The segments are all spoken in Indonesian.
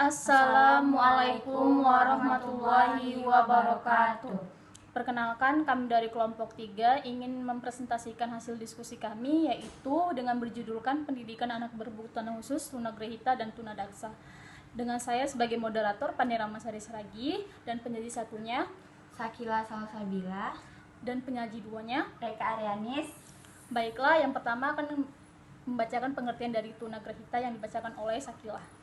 Assalamualaikum warahmatullahi wabarakatuh. Perkenalkan, kami dari kelompok 3 ingin mempresentasikan hasil diskusi kami, yaitu dengan berjudulkan Pendidikan Anak Berkebutuhan Khusus, Tunagrahita dan Tunadaksa. Dengan saya sebagai moderator Pandey Ramasari Saragi, dan penyaji satunya Sakila Salsabila, dan penyaji duanya Reka Arianis. Baiklah, yang pertama akan membacakan pengertian dari Tunagrahita yang dibacakan oleh Sakila.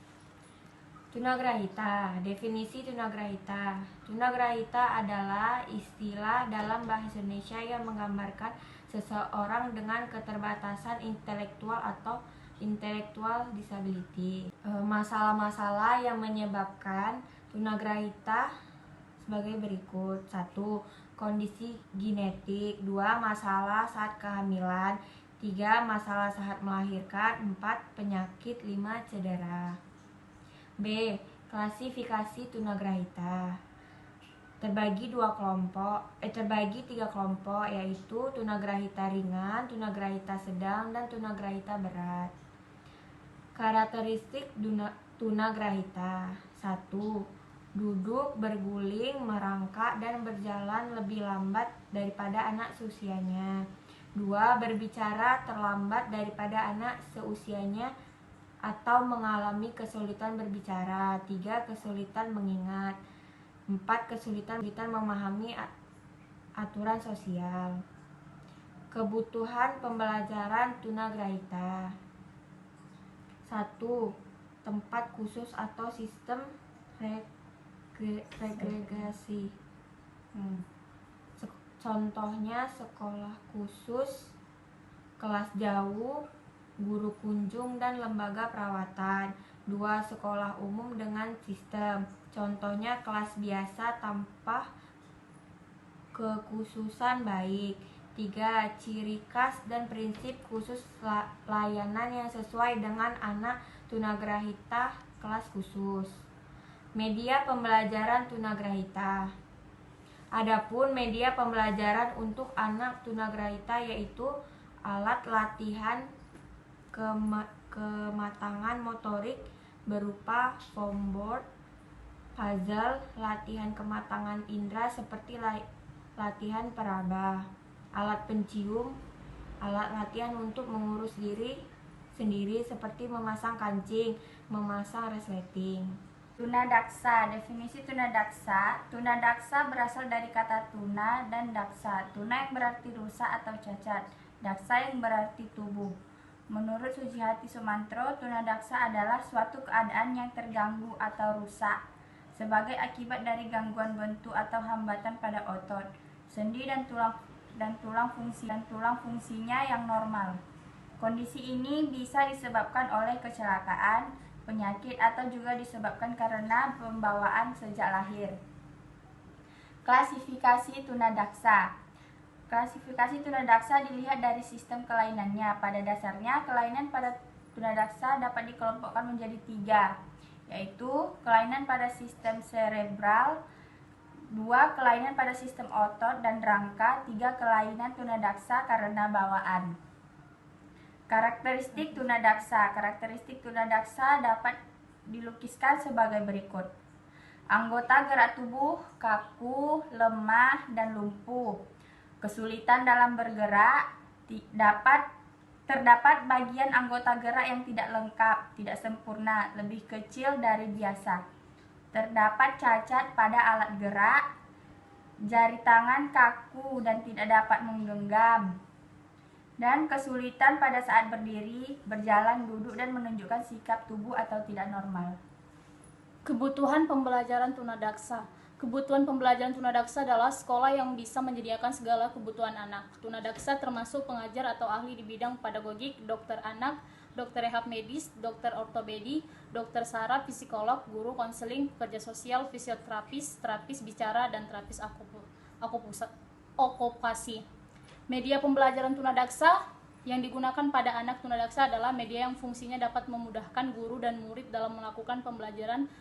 Tunagrahita. Definisi tunagrahita. Tunagrahita adalah istilah dalam bahasa Indonesia yang menggambarkan seseorang dengan keterbatasan intelektual atau intellectual disability. Masalah-masalah yang menyebabkan tunagrahita sebagai berikut. 1. Kondisi genetik. 2. Masalah saat kehamilan. 3. Masalah saat melahirkan. 4. Penyakit. 5. Cedera. B. Klasifikasi tunagrahita. Terbagi 3 kelompok, yaitu tunagrahita ringan, tunagrahita sedang, dan tunagrahita berat. Karakteristik tunagrahita. 1. Duduk, berguling, merangkak, dan berjalan lebih lambat daripada anak seusianya. 2. Berbicara terlambat daripada anak seusianya atau mengalami kesulitan berbicara. 3. Kesulitan mengingat. 4. Kesulitan memahami aturan sosial. Kebutuhan pembelajaran tunagrahita. 1. Tempat khusus atau sistem segregasi. Contohnya sekolah khusus, kelas jauh, guru kunjung, dan lembaga perawatan. 2. Sekolah umum dengan sistem. Contohnya kelas biasa tanpa kekhususan baik. 3. Ciri khas dan prinsip khusus layanan yang sesuai dengan anak tunagrahita kelas khusus. Media pembelajaran tunagrahita. Adapun media pembelajaran untuk anak tunagrahita yaitu alat latihan kematangan motorik berupa foam board, puzzle, latihan kematangan indera seperti latihan peraba, alat pencium, alat latihan untuk mengurus diri sendiri seperti memasang kancing, memasang resleting. Tunadaksa. Definisi tunadaksa. Tunadaksa berasal dari kata tuna dan daksa. Tuna yang berarti rusak atau cacat, daksa yang berarti tubuh. Menurut Suciati Sumantro, tunadaksa adalah suatu keadaan yang terganggu atau rusak sebagai akibat dari gangguan bentuk atau hambatan pada otot, sendi dan tulang fungsinya yang normal. Kondisi ini bisa disebabkan oleh kecelakaan, penyakit, atau juga disebabkan karena pembawaan sejak lahir. Klasifikasi tunadaksa. Klasifikasi tunadaksa dilihat dari sistem kelainannya. Pada dasarnya, kelainan pada tunadaksa dapat dikelompokkan menjadi 3, yaitu kelainan pada sistem cerebral, 2. kelainan pada sistem otot dan rangka, 3. kelainan tunadaksa karena bawaan. Karakteristik tunadaksa. Karakteristik tunadaksa dapat dilukiskan sebagai berikut. Anggota gerak tubuh kaku, lemah, dan lumpuh. Kesulitan dalam bergerak. Terdapat bagian anggota gerak yang tidak lengkap, tidak sempurna, lebih kecil dari biasa. Terdapat cacat pada alat gerak. Jari tangan kaku dan tidak dapat menggenggam. Dan kesulitan pada saat berdiri, berjalan, duduk, dan menunjukkan sikap tubuh atau tidak normal. Kebutuhan pembelajaran tunadaksa. Kebutuhan pembelajaran tunadaksa adalah sekolah yang bisa menyediakan segala kebutuhan anak. Tunadaksa termasuk pengajar atau ahli di bidang pedagogik, dokter anak, dokter rehab medis, dokter ortopedi, dokter saraf, psikolog, guru konseling, pekerja sosial, fisioterapis, terapis bicara, dan terapis okupasi. Media pembelajaran tunadaksa yang digunakan pada anak tunadaksa adalah media yang fungsinya dapat memudahkan guru dan murid dalam melakukan pembelajaran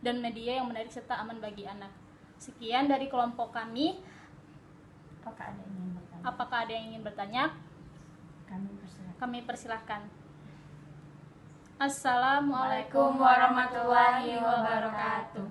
dan media yang menarik serta aman bagi anak. Sekian dari kelompok kami. Apakah ada yang ingin bertanya? Kami persilahkan. Assalamualaikum warahmatullahi wabarakatuh.